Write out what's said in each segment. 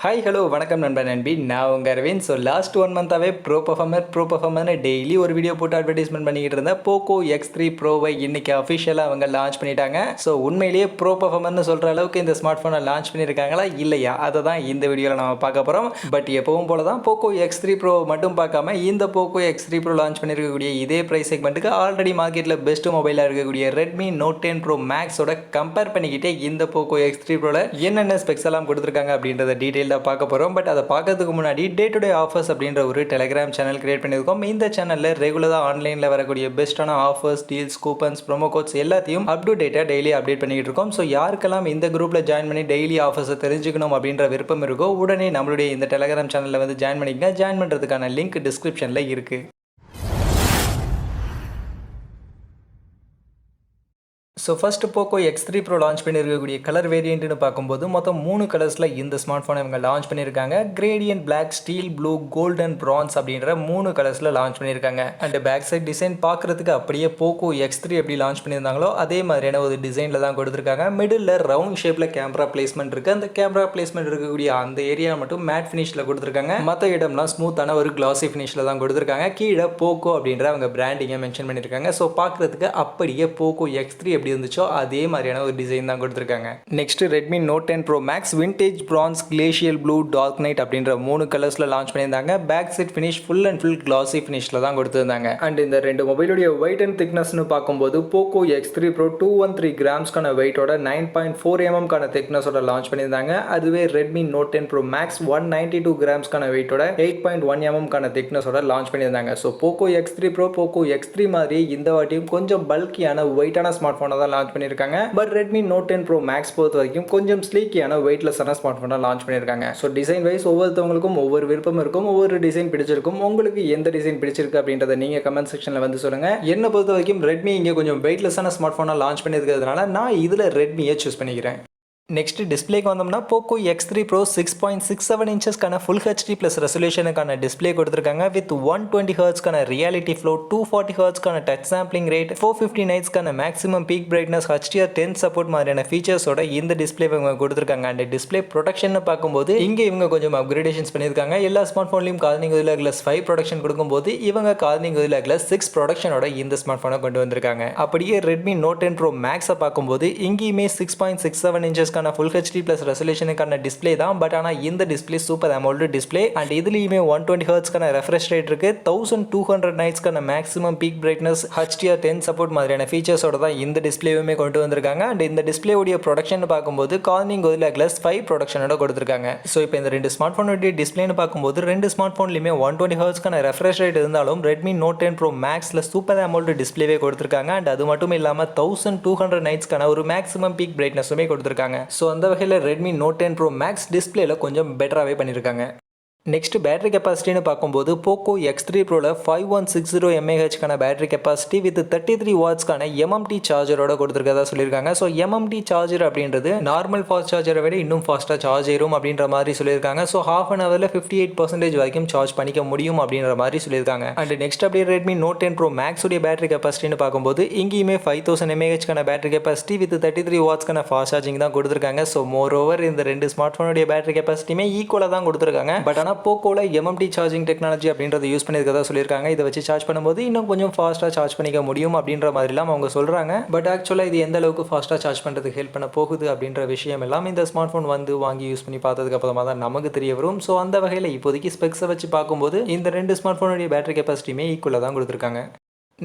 Hi hello வணக்கம் நண்பன் நண்பி நான் உங்கள் அரவிந்த். ஸோ லாஸ்ட் 1 மந்தாகவே ப்ரோ பர்ஃபார்மர்னு டெய்லி ஒரு வீடியோ போட்டு அட்வர்டைஸ்மெண்ட் பண்ணிக்கிட்டு இருந்தேன். போக்கோ X3 ப்ரோவை இன்றைக்கி அஃபிஷியலாக அவங்க லான்ச் பண்ணிட்டாங்க. ஸோ உண்மையிலேயே ப்ரோ பர்ஃபார்மர்னு சொல்கிற அளவுக்கு இந்த ஸ்மார்ட் ஃபோனை லான்ச் பண்ணியிருக்காங்களா இல்லையா, அதை தான் இந்த வீடியோவில் நம்ம பார்க்க போகிறோம். பட் எப்பவும் போல தான் போக்கோ X3 ப்ரோ மட்டும் பார்க்காம இந்த போக்கோ X3 ப்ரோ லான்ச் பண்ணியிருக்கக்கூடிய இதே ப்ரைஸ் செக்மெண்ட்டுக்கு ஆல்ரெடி மார்க்கெட்டில் பெஸ்ட் மொபைலாக இருக்கக்கூடிய ரெட்மி நோட் 10 ப்ரோ மேக்ஸோட கம்பேர் பண்ணிக்கிட்டே இந்த போக்கோ X3 ப்ரோவில் என்னென்ன ஸ்பெக்ஸ் எல்லாம் கொடுத்துருக்காங்க அப்படின்றத டீட்டெயில் பார்க்க போகிறோம். பட் அதை பார்க்கறதுக்கு முன்னாடி டே டு டே ஆஃபர்ஸ் அப்படின்ற ஒரு டெலிகிராம் சேனல் கிரியேட் பண்ணியிருக்கோம். இந்த சேனலில் ரெகுலராக ஆன்லைனில் வரக்கூடிய பெஸ்ட்டான offers, deals, coupons, promo quotes எல்லாத்தையும் அப் டு டேட்டாக டெய்லி அப்டேட் பண்ணிக்கிட்டு இருக்கோம். ஸோ யாருக்கெல்லாம் இந்த குரூப்பில் ஜாயின் பண்ணி டெய்லி ஆஃபர்ஸை தெரிஞ்சுக்கணும் அப்படின்ற விருப்பம் இருக்கோ உடனே நம்மளுடைய இந்த டெலிகிராம் சேனலில் வந்து ஜாயின் பண்ணிக்கங்க. ஜாயின் பண்ணுறதுக்கான லிங்க் டிஸ்கிரிப்ஷனில் இருக்குது. So first Poco X3 pro launch பண்ணியிருக்கக்கூடிய கலர் வேரியண்ட்னு பார்க்கும்போது மொத்தம் 3 கலர்ஸில் இந்த ஸ்மார்ட் ஃபோனை இவங்க லான்ச் பண்ணியிருக்காங்க. Gradient black, steel blue, golden bronze அப்படின்ற 3 கலர்ஸில் லான்ச் பண்ணியிருக்காங்க. அண்ட் பேக் சைட் டிசைன் பார்க்குறதுக்கு அப்படியே போக்கோ X3 எப்படி லான்ச் பண்ணியிருந்தாங்களோ அதே மாதிரியான ஒரு டிசைனில் தான் கொடுத்துருக்காங்க. மிடில் ரவுண்ட் ஷேப்பில் கேமரா பிளேஸ்மெண்ட் இருக்குது. அந்த கேமரா பிளேஸ்மெண்ட் இருக்கக்கூடிய அந்த ஏரியா மட்டும் மேட் ஃபினிஷில் கொடுத்துருக்காங்க. மற்ற இடம்லாம் ஸ்மூத்தான ஒரு கிளாசி ஃபினிஷில் தான் கொடுத்துருக்காங்க. கீழே போக்கோ அப்படின்ற அவங்க பிராண்டிங்கை மென்ஷன் பண்ணியிருக்காங்க. ஸோ பார்க்குறதுக்கு அப்படியே போக்கோ X3 எப்படி இருந்துச்சோ அதே மாதிரியான ஒரு டிசைன் தான் கொடுத்துருக்காங்க. Next Redmi note 10 bro max vintage bronze, glacial blue, dark night அப்படின்ற 3 கலர்ஸில் லான்ச் பண்ணியிருந்தாங்க. Back side finish full and full classy ஃபினிஷில் தான் கொடுத்துருந்தாங்க. அண்ட் இந்த ரெண்டு மொபைலுடைய வெயிட் அண்ட் திக்னஸ்னு பார்க்கும்போது போக்கோ X3 ப்ரோ 213 கிராம்ஸ்க்கான வெயிட்டோட 9.4 mm திக்னஸோட லான்ச் பண்ணியிருந்தாங்க. அதுவே ரெட்மி நோட் 10 ப்ரோ மேக்ஸ் 192 கிராம்ஸ்க்கான வெயிட்டோட 8.1 mm திக்னஸோட லான்ச் பண்ணியிருந்தாங்க. So Poco X3 Pro Poco X3 மாதிரி இந்த வாட்டியும் கொஞ்சம் பல்கியான வெயிட்டான ஸ்மார்ட் ஃபோனை தான் லான்ச் பண்ணியிருக்காங்க. But Redmi note 10 bro max பொறுத்த வரைக்கும் கொஞ்சம் ஸ்லீக்கியான வெயிட்லெஸ்ஸான ஸ்மார்ட் ஃபோனை லான்ச் பண்ணியிருக்காங்க. ஸோ டிசைன் வைஸ் ஒவ்வொருத்தவங்களுக்கும் ஒவ்வொரு விருப்பம் இருக்கும், ஒவ்வொரு டிசைன் பிடிச்சிருக்கும். உங்களுக்கு எந்த டிசைன் பிடிச்சிருக்கு அப்படின்றத நீங்கள் கமெண்ட் செக்ஷனில் வந்து சொல்லுங்கள். என்னை பொறுத்த வரைக்கும் ரெட்மி இங்கே கொஞ்சம் வெயிட்லெஸ்ஸான ஸ்மார்ட் ஃபோனை லான்ச் பண்ணியிருக்கிறதுனால நான் இதில் ரெட்மியை சூஸ் பண்ணிக்கிறேன். நெக்ஸ்ட் டிஸ்பிளேக்கு வந்தோம்னா போக்கோ X3 ப்ரோ 6.67 இன்ச்சஸ்க்கான ஃபுல் ஹெச்டி ப்ளஸ் ரெசல்யூஷனுக்கான டிஸ்பிளே கொடுத்துருக்காங்க. வித் 120 ஹர்ட்ஸ்க்கான ரியாலிட்டி ஃப்ளோ, 240 ஹர்ட்ஸ்க்கான டச் சாம்பிளிங் ரேட், 450 நைட்ஸ்க்கான maximum peak brightness, HDR10 support மாதிரியான ஃபீச்சர்ஸோட இந்த டிஸ்பிளே இவங்க கொடுத்துருக்காங்க. அண்ட் டிஸ்பிளே ப்ரொடக்ஷன் பார்க்கும்போது இங்கே இவங்க கொஞ்சம் அப்கிரேடேஷன்ஸ் பண்ணியிருக்காங்க. எல்லா ஸ்மார்ட் ஃபோன்லையும் கார்னிங் உதில் கிளாஸ் 5 ப்ரொடக்ஷன் கொடுக்கும்போது இவங்க கார்னிங் உதில் கிளாஸ் 6 ப்ரொடக்ஷனோட இந்த ஸ்மார்ட் ஃபோனை கொண்டு வந்திருக்காங்க. அப்படியே ரெட்மி நோட் 10 ப்ரோ மேக்ஸை பார்க்கும்போது இங்கேயுமே 6.67 இன்ச்சஸ்க்கான ஃபுல் ஹெச்டி பிளஸ் ரெசல்யூஷனுக்கான டிஸ்பிளே தான். பட் ஆனால் இந்த display super AMOLED display. And இதுலேயுமே 120 ஹர்ட்ஸ்க்கான ரெஃப்ரெஷ் ரேட் இருக்கு, 1200 நைட்ஸ்க்கான maximum peak brightness, HDR10 support மாதிரியான ஃபீச்சர்ஸோட தான் இந்த டிஸ்பிளேவுமே கொண்டு வந்திருக்காங்க. அண்ட் இந்த டிஸ்பிளே உடைய ப்ரொடக்ஷன் பார்க்கும்போது கார்னிங் கோரில்லா கிளாஸ் 5 ப்ரொடக்ஷனோட கொடுத்துருக்காங்க. ஸோ இப்போ இந்த ரெண்டு ஸ்மார்ட் ஃபோனுடைய டிஸ்பிளேன்னு பார்க்கும்போது ரெண்டு ஸ்மார்ட் ஃபோன்லையுமே 120 ஹர்ட்ஸ்க்கான ரெஃப்ரெஷ் ரேட் இருந்தாலும் ரெட்மி நோட் 10 ப்ரோ மேக்ஸில் சூப்பர் அமௌல்டு டிஸ்பிளேவே கொடுத்துருக்காங்க. அண்ட் அது மட்டும் இல்லாமல் 1200 நைட்ஸ்க்கான ஒரு மேக்ஸிமம் பீக் பிரைட்னஸுமே கொடுத்துருக்காங்க. ஸோ அந்த வகையில் ரெட்மி நோட் 10 ப்ரோ மேக்ஸ் டிஸ்பிளேல கொஞ்சம் பெட்டராகவே பண்ணியிருக்காங்க. நெக்ஸ்ட் பேட்டரி கெப்பாசிட்டின்னு பார்க்கும்போது போக்கோ X3 ப்ரோவில் 5160 mAhக்கான பேட்டரி கெப்பாசிட்டி வித் 33 வாட்ஸ்க்கான MMT சார்ஜரோட கொடுத்துருக்கதா சொல்லியிருக்காங்க. ஸோ MMT சார்ஜர் அப்படின்றது நார்மல் ஃபாஸ்ட் சார்ஜரை விட இன்னும் ஃபாஸ்ட்டாக சார்ஜ் ஆயிரும் அப்படின்ற மாதிரி சொல்லியிருக்காங்க. ஸோ ஹாஃப் அன் ஹவரில் 58% வரைக்கும் சார்ஜ் பண்ணிக்க முடியும் அப்படின்ற மாதிரி சொல்லியிருக்காங்க. அண்ட் நெக்ஸ்ட் அப்படியே ரெட்மி நோட் 10 ப்ரோ மேக்ஸ் உடைய பேட்டரி கெப்பாசிட்டின்னு பார்க்கும்போது இங்கேயுமே 5000 mAhக்கான பேட்டரி கெப்பாசிட்டி வித் 33 வாட்ஸ்க்கான ஃபாஸ்ட் சார்ஜிங் தான் கொடுத்துருக்காங்க. ஸோ மோர் ஓவர் இந்த ரெண்டு ஸ்மார்ட் ஃபோனுடைய பேட்டரி கெப்பாசிட்டியுமே ஈக்குவலாக தான் கொடுத்துருக்காங்க. பட் ஆனால் போக்கோல MMT சார்ஜிங் டெக்னாலஜி அப்படின்றத யூஸ் பண்ணியிருக்கதா சொல்லியிருக்காங்க. இதை வச்சு சார்ஜ் பண்ணும்போது இன்னும் கொஞ்சம் ஃபாஸ்ட்டாக சார்ஜ் பண்ணிக்க முடியும் அப்படின்ற மாதிரிலாம் அவங்க சொல்கிறாங்க. பட் ஆக்சுவலாக இது எந்த அளவுக்கு ஃபாஸ்ட்டாக சார்ஜ் பண்ணுறதுக்கு ஹெல்ப் பண்ண போகுது அப்படின்ற விஷயம் எல்லாம் இந்த ஸ்மார்ட் ஃபோன் வந்து வாங்கி யூஸ் பண்ணி பார்த்ததுக்கு அப்புறமா தான் நமக்கு தெரிய வரும். ஸோ அந்த வகையில் இப்போதைக்கு ஸ்பெக்ஸை வச்சு பார்க்கும்போது இந்த ரெண்டு ஸ்மார்ட் ஃபோனுடைய பேட்டரி கெப்பாசிட்டியுமே ஈக்குவலாக தான் கொடுத்துருக்காங்க.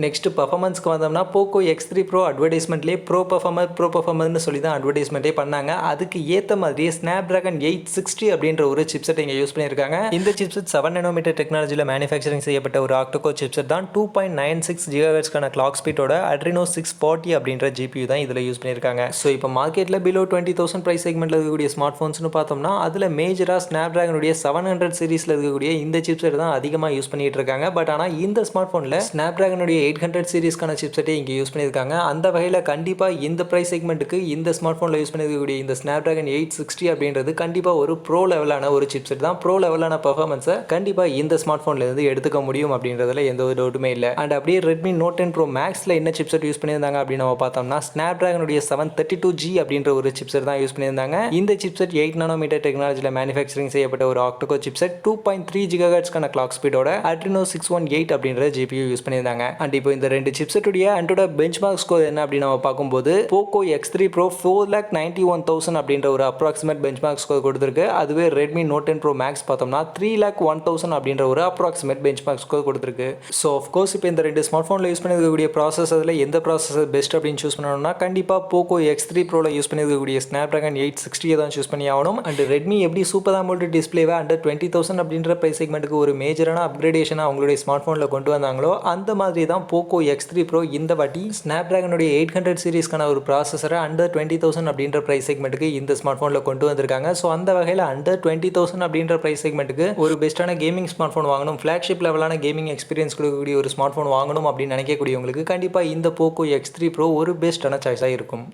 நெக்ஸ்ட் பர்ஃபார்மன்ஸ்க்கு வந்தோம்னா போக்கோ X3 ப்ரோ அட்வர்டைஸ்மெண்ட்லேயே ப்ரோ பர்ஃபார்மர்னு சொல்லி தான் அட்வர்டைஸ்மெண்ட்டே பண்ணாங்க. அதுக்கு ஏற்ற மாதிரியே ஸ்னாப்ட்ராகன் 860 அப்படின்ற ஒரு சிப்செட் இங்கே யூஸ் பண்ணியிருக்காங்க. இந்த சிப்செட் 7 nm டெக்னாலஜியில் மேனுஃபேக்சரிங் செய்யப்பட்ட ஒரு ஆக்டோகோ சிப்செட் தான். 2.96 GHz கிளாக் ஸ்பீடோட Adreno 640 அப்படின்ற GPU தான் இதில் யூஸ் பண்ணியிருக்காங்க. ஸோ இப்போ மார்க்கெட்டில் பிலோ 20,000 ப்ரைஸ் செக்மெண்ட்டில் இருக்கக்கூடிய ஸ்மார்ட் ஃபோன்ஸ்னு பார்த்தோம்னா அதில் மேஜராக ஸ்னாப்ட்ராகனுடைய 700 சீரிஸில் இருக்கக்கூடிய இந்த சிப்செட் தான் அதிகமாக யூஸ் பண்ணிட்டு இருக்காங்க. பட் ஆனால் இந்த ஸ்மார்ட் ஃபோனில் ஸ்னாப்ட்ராகனுடைய 800 சீரிஸ்க்கான சிப்செட்டே இங்கே யூஸ் பண்ணியிருக்காங்க. அந்த வகையில் கண்டிப்பாக இந்த ப்ரைஸ் செக்மெண்ட்டுக்கு இந்த ஸ்மார்ட் ஃபோனில் யூஸ் பண்ணியிருக்கக்கூடிய இந்த ஸ்னாப்ட்ராகன் 860 அப்படின்றது கண்டிப்பாக ஒரு ப்ரோ லெவலான ஒரு சிப்செட் தான். ப்ரோ லெவலான பர்ஃபார்மன்ஸை கண்டிப்பாக இந்த ஸ்மார்ட் ஃபோன்லேருந்து எடுத்துக்க முடியும் அப்படின்றதுல எந்த ஒரு டவுட்டுமே இல்லை. அண்ட் அப்படியே ரெட்மி நோட் 10 ப்ரோ மேக்ஸில் என்ன சிப்செட் யூஸ் பண்ணியிருந்தாங்க அப்படின்னு நம்ம பார்த்தோம்னா ஸ்னாப்ட்ராகனுடைய 732G அப்படின்ற ஒரு சிப்செட் தான் யூஸ் பண்ணியிருந்தாங்க. இந்த சிப்செட் 8 நானோமீட்டர் டெக்னாலஜியில் மேனுஃபேக்சரிங் செய்யப்பட்ட ஒரு ஆக்டோகோ சிப்செட் 2.3 GHz கிளாக் ஸ்பீடோட Adreno 618 அப்படின்ற GPU யூஸ் பண்ணியிருந்தாங்க. அண்ட் இப்போ இந்த ரெண்டு சிப்செட்டுடைய அண்டோட பெஞ்ச்மார்க் ஸ்கோர் என்ன அப்படின்னு நம்ம பார்க்கும்போது Poco X3 Pro 4,91,000 அப்படின்ற ஒரு அப்ராக்சிமேட் பெஞ்ச்மார்க் ஸ்கோர் கொடுத்துருக்கு. அதுவே Redmi Note 10 Pro Max பார்த்தோம்னா 3,01,000 அப்படின்ற ஒரு அப்ராக்சிமேட் பெஞ்ச்மார்க் ஸ்கோர் கொடுத்துருக்கு. ஸோ ஆஃப்கோர்ஸ் இப்போ இந்த ரெண்டு ஸ்மார்ட் ஃபோனில் யூஸ் பண்ணிருக்கக்கூடிய ப்ராசஸரில் எந்த ப்ராசஸர் பெஸ்ட் அப்படின்னு சூஸ் பண்ணணும்னா கண்டிப்பாக Poco X3 Proல யூஸ் பண்ணிருக்கக்கூடிய ஸ்னாப்ட்ராகன் 860 தான் சூஸ் பண்ணி ஆகணும். அண்ட் ரெட்மி எப்படி சூப்பர் AMOLED டிஸ்பிளேவை அண்டர் 20,000 அப்படின்ற ப்ரைஸ் செக்மெண்ட்டுக்கு ஒரு மேஜரான அப்கிரேடேஷனாக அவங்களுடைய ஸ்மார்ட் ஃபோனில் கொண்டு வந்தாங்களோ அந்த மாதிரி தான் Poco X3 Pro இந்த வாட்டி ஸ்னாப்ட்ராகனுடைய 800 சீரிஸ்க்கான ஒரு ப்ராசஸரை அண்டர் 20,000 அப்படின்ற ப்ரைஸ் செக்மெண்ட்டுக்கு இந்த ஸ்மார்ட் ஃபோனில் கொண்டு வந்திருக்காங்க. ஸோ அந்த வகையில் அண்டர் 20,000 அப்படின்ற ப்ரைஸ் செக்மெண்ட்டுக்கு ஒரு பெஸ்ட்டான கேமிங் ஸ்மார்ட் ஃபோன் வாங்கணும், ஃப்ளாக்ஷிப் லெவலான கேமிங் எக்ஸ்பீரியன்ஸ் கொடுக்கக்கூடிய ஒரு ஸ்மார்ட் ஃபோன் வாங்கணும் அப்படின்னு நினைக்கக்கூடியவங்களுக்கு கண்டிப்பாக இந்த Poco X3 Pro ஒரு பெஸ்ட்டான சாய்ஸாக இருக்கும்.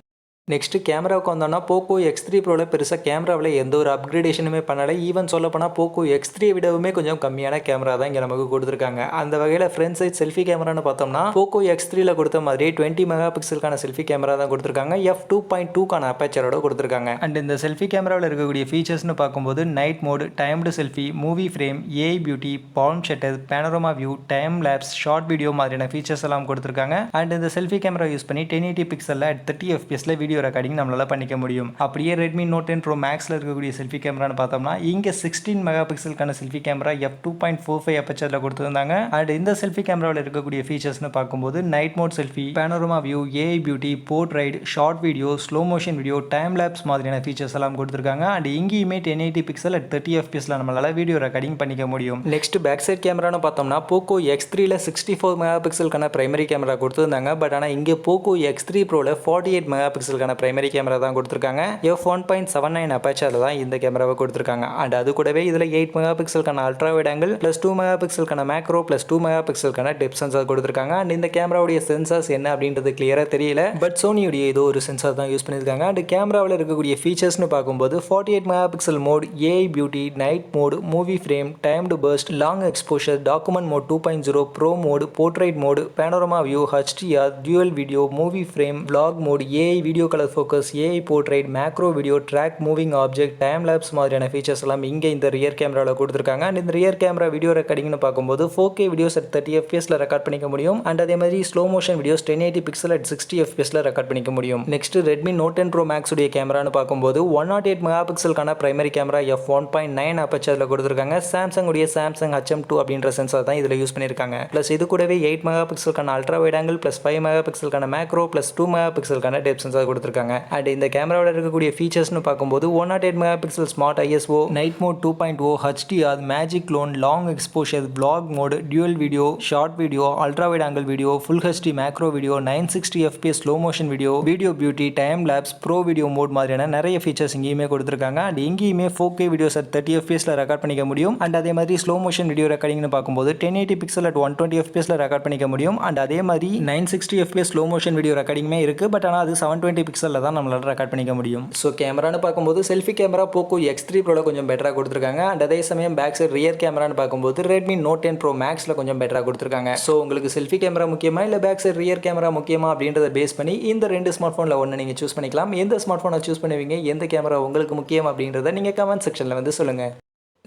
நெக்ஸ்ட் கேமராவுக்கு வந்தோம்னா Poco X3 Proல பெருசாக கேமராவில் எந்த ஒரு அப்கிரேடேஷனுமே பண்ணலை. ஈவன் சொல்லப்போனால் Poco X3 விடவுமே கொஞ்சம் கம்மியான கேமரா தான் இங்கே நமக்கு கொடுத்துருக்காங்க. அந்த வகையில் ஃப்ரண்ட் சைட் செல்ஃபி கேமரான்னு பார்த்தோம்னா Poco X3ல கொடுத்த மாதிரி 20 மெகா பிக்சலுக்கான செல்ஃபி கேமரா தான் கொடுத்துருக்காங்க. f2.2க்கான அப்பேச்சரோட கொடுத்துருக்காங்க. அண்ட் இந்த செல்ஃபி கேமராவில் இருக்கக்கூடிய ஃபீச்சர்ஸ்னு பார்க்கும்போது night mode, timed selfie, movie frame, AI beauty, palm shutter, panorama view, time lapse, short video மாதிரியான ஃபீச்சர்ஸ் எல்லாம் கொடுத்துருக்காங்க. அண்ட் இந்த செல்ஃபி கேமரா யூஸ் பண்ணி 1080 பிக்சலில் 30 fps வீடியோ ரெக்கார்டிங் நம்மளால பண்ணிக்க முடியும். அப்படியே Redmi Note 10 Pro Maxல இருக்கக்கூடிய செல்ஃபி கேமரான்னு பார்த்தோம்னா இங்க 16 மெகா பிக்சலுக்கான செல்ஃபி கேமரா f2.45 அப்பேச்சர்ல கொடுத்திருந்தாங்க. அண்ட் இந்த செல்ஃபி கேமராவில் இருக்கக்கூடிய ஃபீச்சர்ஸ்னு பார்க்கும்போது night mode selfie, panorama view, AI beauty, portrait, short video, slow motion video, time lapse மாதிரியான ஃபீச்சர்ஸ் எல்லாம் கொடுத்திருக்காங்க. அண்ட் இங்கேயுமே 1080 பிக்சல் 30 fpsல நம்மளால வீடியோ ரெக்கார்டிங் பண்ணிக்க முடியும். நெக்ஸ்ட் பேக் சைட் கேமரான்னு பார்த்தோம்னா Poco X3ல 64 மெகா பிக்சலுக்கான பிரைமரி கேமரா கொடுத்திருந்தாங்க. பட் ஆனால் இங்கே Poco X3 Proல 48 மெகா பிக்சலுக்கான பிரைமரி கேமரா தான் கொடுத்துருக்காங்க. f1.79 அப்பேச்சர்ல தான் இந்த கேமராவை கொடுத்துருக்காங்க. அண்ட் அது கூடவே இதில் 8 மெகா பிக்சலுக்கான அல்ட்ரா வைட் ஆங்கிள் ப்ளஸ் 2 மெகா பிக்சலுக்கான மேக்ரோ ப்ளஸ் 2 மெகா பிக்சலுக்கான டெப்த் சென்சார் கொடுத்துருக்காங்க. அண்ட் இந்த கேமராவுடைய சென்சார்ஸ் என்ன அப்படின்றது கிளியராக தெரியல. பட் சோனியுடைய ஏதோ ஒரு சென்சார் தான் யூஸ் பண்ணியிருக்காங்க. அண்ட் கேமராவில் இருக்கக்கூடிய ஃபீச்சர்ஸ்னு பார்க்கும்போது 48 mega pixel mode, AI beauty, night mode, movie frame, timed burst, long exposure, document mode 2.0, pro mode, portrait mode, panorama view, HDR, dual video, movie frame, vlog mode, AI video colour focus, AI portrait, macro video, track moving object, time lapse மாதிரியான features எல்லாம் இங்கே இந்த rear கேமராவில் கொடுத்துருக்காங்க. And இந்த rear camera video ரெக்கார்டிங்னு பார்க்கும்போது 4K videos at 30 fpsல record பண்ணிக்க முடியும். அண்ட் அதே மாதிரி slow motion videos 1080 pixel at 60 fpsல ரெக்கார்ட் பண்ணிக்க முடியும். Next Redmi Note 10 Pro Max உடைய கேமரான்னு பார்க்கும்போது 108 மெகா பிக்சலுக்கான பிரைமரி கேமரா f1.9 அப்பேச்சர்ல கொடுத்துருக்காங்க. சாம்சங் உடைய சாம்சங் HM2 அப்படின்ற சென்சார் தான் இதில் யூஸ் பண்ணியிருக்காங்க. ப்ளஸ் இது கூடவே 8 மெகா பிக்சலுக்கான அல்ட்ரா வைட் ஆங்கிள் ப்ளஸ் 5 மெகா பிக்சலுக்கான மேக்ரோ ப்ளஸ் 2 மெகா பிக்சலுக்கான டெப்த் சென்சார் கொடுத்துருக்காங்க. அண்ட் இந்த கேமராவில் இருக்கக்கூடிய ஃபீச்சர்ஸ்னு பார்க்கும்போது 108 megapixel smart ISO, night mode 2.0, HDR, magic clone, long exposure, vlog mode, dual video, short video, ultra wide angle video, full HD macro video, 960 fps slow motion video, video beauty, time lapse, pro video mode மாதிரியான நிறைய features இங்கேயுமே கொடுத்துருக்காங்க. And இங்கேயுமே 4K videos at 30 fpsல record பண்ணிக்க முடியும். And அதே மாதிரி slow motion video ரெக்கார்டிங்னு பார்க்கும்போது 1080 பிக்சல் at 120 fpsல ரெக்கார்ட் பண்ணிக்க முடியும். அண்ட் அதே மாதிரி 960 fps ஸ்லோ மோஷன் வீடியோ ரெக்கார்டிங்குமே இருக்கு. பட் ஆனால் அது 720 பிக்சல்ல தான் நம்மளால ரெக்கார்ட் பண்ணிக்க முடியும். ஸோ கேமரான்னு பார்க்கும்போது செல்ஃபி கேமரா Poco X3 Proல கொஞ்சம் பெட்டராக கொடுத்துருக்காங்க. அண்ட் அதே சமயம் பேக் சைட் ரியர் கேமரான்னு பார்க்கும்போது Redmi Note 10 Pro Maxல கொஞ்சம் பெட்டராக கொடுத்துருக்காங்க. ஸோ உங்களுக்கு செல்ஃபி கேமரா முக்கியமா இல்லை பேக் சைட் ரியர் கேமரா முக்கியமா அப்படின்றத பேஸ் பண்ணி இந்த ரெண்டு ஸ்மார்ட் ஃபோனில் ஒன்று நீங்கள் சூஸ் பண்ணிக்கலாம். எந்த ஸ்மார்ட் ஃபோனை சூஸ் பண்ணுவீங்க, எந்த கேமரா உங்களுக்கு முக்கியம் அப்படின்றத நீங்கள் கமெண்ட் செக்ஷனில் வந்து சொல்லுங்கள்.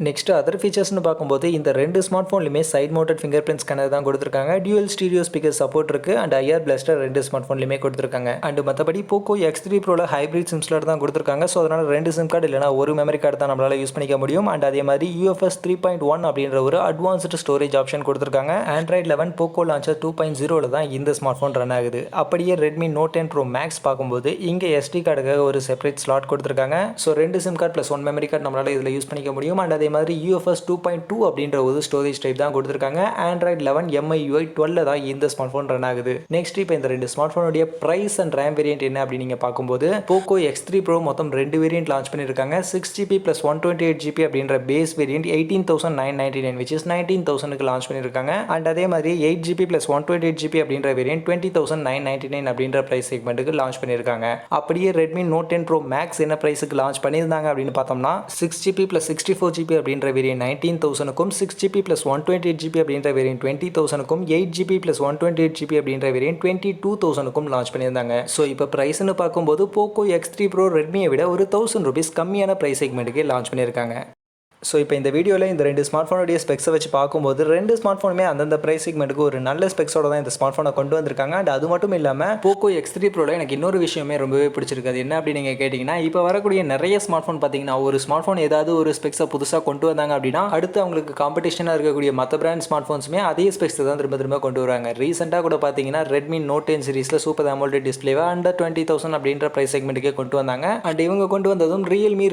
நெக்ஸ்ட் அதர் ஃபீச்சர்ஸ்னு பார்க்கும்போது இந்த ரெண்டு ஸ்மார்ட் ஃபோன்லையுமே side mounted fingerprint scanner தான் கொடுத்துருக்காங்க. டியூவல் ஸ்டீரியோ ஸ்பீக்கர் சப்போர்ட் இருக்கு. அண்ட் IR பிளாஸ்டர் ரெண்டு ஸ்மார்ட் ஃபோன்லையுமே கொடுத்துருக்காங்க. அண்ட் மற்றபடி Poco X3 Proல ஹைப்ரிட் சிம் ஸ்லாட் தான் கொடுத்துருக்காங்க. ஸோ அதனால் ரெண்டு சிம் கார்டு இல்லைனா ஒரு மெமரி கார்டு தான் நம்மளால் யூஸ் பண்ணிக்க முடியும். அண்ட் அதே மாதிரி UFS 3.1 அப்படின்ற ஒரு அட்வான்ஸ்டு ஸ்டோரேஜ் ஆப்ஷன் கொடுத்துருக்காங்க. Android 11 Poco லான்ச்சர் 2.0ல தான் இந்த ஸ்மார்ட் ஃபோன் ரன் ஆகுது. அப்படியே Redmi Note 10 Pro Max பார்க்கும்போது இங்கே SD கார்டுக்காக ஒரு செப்பரேட் ஸ்லாட் கொடுத்துருக்காங்க. ஸோ ரெண்டு sim card plus one memory card நம்மளால் இதில் யூஸ் பண்ணிக்க முடியும். அண்ட் அதே அதே மாதிரி UFS 2.2 அப்படின்ற ஒரு ஸ்டோரேஜ் டைப் தான் கொடுத்துருக்காங்க. Android 11 MIUI 12 தான் இந்த ஸ்மார்ட் ஃபோன் ரன் ஆகுது. நெக்ஸ்ட் இப்போ இந்த ரெண்டு ஸ்மார்ட் ஃபோனுடைய பிரைஸ் அண்ட் ரேம் வேரியன்ட் என்ன அப்படின்னு நீங்கள் பார்க்கும்போது Poco X3 Pro மொத்தம் ரெண்டு வேரியன்ட் லான்ச் பண்ணியிருக்காங்க. 6GB + 128GB அப்படின்ற பேஸ் வேரியன்ட் 18,999 which is 19,000க்கு லான்ச் பண்ணியிருக்காங்க. அண்ட் அதே மாதிரி 8GB + 128GB அப்படின்ற வேரியன்ட் 20,999 அப்படின்ற பிரைஸ் செக்மெண்ட்டுக்கு லான்ச் பண்ணியிருக்காங்க. அப்படியே Redmi Note 10 Pro Max என்ன பிரைஸுக்கு லான்ச் பண்ணியிருந்தாங்க அப்படின்னு பார்த்தோம்னா 6GB + 64GB அப்படின்ற வேரியன்ட் 19,000க்கும் 6GB + 128GB அப்படின்ற வேரியன்ட் 20,000க்கும் 8GB + 128GB அப்படின்ற வேரியன்ட் 22,000க்கும் லான்ச் பண்ணியிருந்தாங்க. ஸோ இப்போ பிரைஸ்னு பார்க்கும்போது Poco X3 Pro ரெட்மியை விட ஒரு ₹1,000 கம்மியான பிரைஸ் செக்மெண்ட்டுக்கு லான்ச் பண்ணியிருக்காங்க. ஸோ இப்போ இந்த வீடியோவில் இந்த ரெண்டு ஸ்மார்ட் ஃபோனுடைய ஸ்பெக்ஸை வச்சு பார்க்கும்போது ரெண்டு ஸ்மார்ட் ஃபோனுமே அந்தந்த ப்ரைஸ் செக்மெண்ட்டுக்கு ஒரு நல்ல ஸ்பெக்ஸோட தான் இந்த ஸ்மார்ட் ஃபோனை கொண்டு வந்திருக்காங்க. அண்ட் அது மட்டும் இல்லாமல் Poco X3 Proல எனக்கு இன்னொரு விஷயமே ரொம்பவே பிடிச்சிருக்காது. என்ன அப்படின்னு நீங்கள் கேட்டிங்கன்னா, இப்போ வரக்கூடிய நிறைய ஸ்மார்ட் ஃபோன் பார்த்தீங்கன்னா ஒரு ஸ்மார்ட் ஃபோன் ஏதாவது ஒரு ஸ்பெக்ஸை புதுசாக கொண்டு வந்தாங்க அப்படின்னா அடுத்து அவங்களுக்கு காம்படிஷனாக இருக்கக்கூடிய மற்ற பிராண்ட் ஸ்மார்ட் ஃபோன்ஸுமே அதே ஸ்பெக்ஸை தான் திரும்ப கொண்டு வராங்க. ரீசெண்டாக கூட பார்த்தீங்கன்னா Redmi Note 10 சீரிஸில் சூப்பர் AMOLED டிஸ்பிளேவை அண்டர் 20,000 அப்படின்ற ப்ரைஸ் செக்மெண்ட்டுக்கே கொண்டு வந்தாங்க. அண்ட் இவங்க கொண்டு வந்ததும் Realme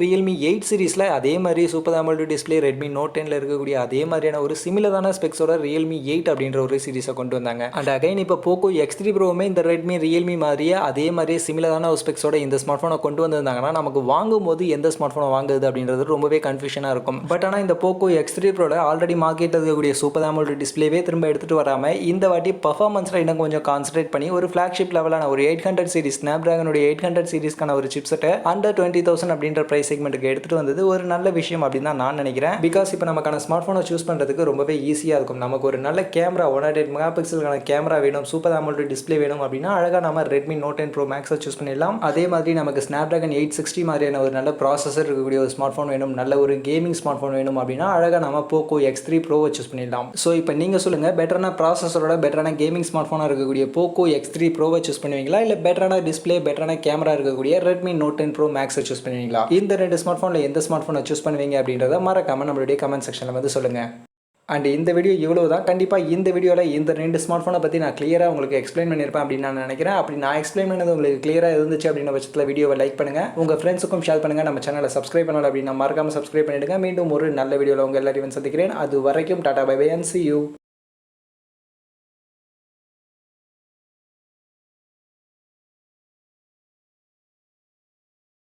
8 சீரிஸில் அதே மாதிரி super AMOLED display Redmi Note 10ல இருக்கக்கூடிய அதே மாதிரியான ஒரு சிமிலரான ஸ்பெக்ஸோட Realme 8 அப்படின்ற ஒரு சீரிஸை கொண்டு வந்தாங்க. அண்ட் அகைன் இப்போ Poco X3 Proவுமே இந்த Realme மாதிரியே அதே மாதிரியே சிமிலரான ஒரு ஸ்பெக்ஸோட இந்த ஸ்மார்ட் ஃபோனை கொண்டு வந்திருந்தாங்கன்னா நமக்கு வாங்கும்போது எந்த ஸ்மார்ட் ஃபோனை வாங்குறது அப்படின்றது ரொம்பவே கன்ஃபியூஷனாக இருக்கும். பட் ஆனால் இந்த Poco X3 Proல ஆல்ரெடி மார்க்கெட்டில் இருக்கக்கூடிய சூப்பர் AMOLED டிஸ்பிளேவே திரும்ப எடுத்துகிட்டு வராமல் இந்த வாட்டி பர்ஃபார்மன்ஸில் இன்னும் கொஞ்சம் கான்சன்ட்ரேட் பண்ணி ஒரு ஃப்ளாக்ஷிப் லெவலான ஒரு 800 சீரிஸ் Snapdragon 800 சீரிஸ்க்கான ஒரு சிப்செட்டை அண்டர் 20,000 அப்படின்ற ப்ரைஸ் செக்மெண்ட்டுக்கு எடுத்துகிட்டு வந்தது ஒரு நல்ல விஷயம் அப்படின்னு தான் நான் நினைக்கிறேன். பிகாஸ் இப்போ நமக்கான ஸ்மார்ட் ஃபோனை சூஸ் பண்ணுறதுக்கு ரொம்பவே ஈஸியாக இருக்கும். நமக்கு ஒரு நல்ல கேமரா 108 மெகா பிக்சலுக்கான கேமரா வேணும், சூப்பர் AMOLED டிஸ்பிளே வேணும் அப்படின்னா அழகாக நம்ம Redmi Note 10 Pro Maxை சூஸ் பண்ணிடலாம். அதே மாதிரி நமக்கு Snapdragon 860 மாதிரியான ஒரு நல்ல ப்ராசஸர் இருக்கக்கூடிய ஒரு ஸ்மார்ட் ஃபோன் வேணும், நல்ல ஒரு கேமிங் ஸ்மார்ட் ஃபோன் வேணும் அப்படின்னா அழகாக நம்ம Poco X3 Proவை சூஸ் பண்ணிடலாம். ஸோ இப்போ நீங்கள் சொல்லுங்கள், பெட்டரான ப்ராசஸரோட பெட்டரான கேமிங் ஸ்மார்ட் ஃபோனாக இருக்கக்கூடிய Poco X3 Proவை சூஸ் பண்ணுவீங்களா, இல்லை பெட்டரான டிஸ்பிளே பெட்டரான கேமரா இருக்கக்கூடிய Redmi Note 10 Pro Maxை சூஸ் பண்ணுவீங்களா? இந்த ரெண்டு ஸ்மார்ட் ஃபோனில் எந்த ஸ்மார்ட் ஃபோனை சூஸ் பண்ணுவீங்க அப்படின்றத மறக்காம நம்மளுடைய கமெண்ட் செக்ஷனில் வந்து சொல்லுங்கள். அண்ட் இந்த வீடியோ இவ்வளோ தான். கண்டிப்பாக இந்த வீடியோவில் இந்த ரெண்டு ஸ்மார்ட் ஃபோனை பற்றி நான் கிளியராக உங்களுக்கு எக்ஸ்பிளைன் பண்ணியிருப்பேன் அப்படின்னு நான் நினைக்கிறேன். அப்படி நான் எக்ஸ்பிளைன் பண்ணது உங்களுக்கு கிளியராக இருந்துச்சு அப்படின்ற பட்சத்தில் வீடியோவை லைக் பண்ணுங்கள், உங்கள் ஃப்ரெண்ட்ஸுக்கும் ஷேர் பண்ணுங்கள். நம்ம சேனலை சப்ஸ்கிரைப் பண்ணலாம் அப்படின்னா மறக்காமல் சப்ஸ்கிரைப் பண்ணிவிடுங்க. மீண்டும் ஒரு நல்ல வீடியோவில் உங்கள் எல்லாரையும் சந்திக்கிறேன். அது வரைக்கும் tata bye bye and see you.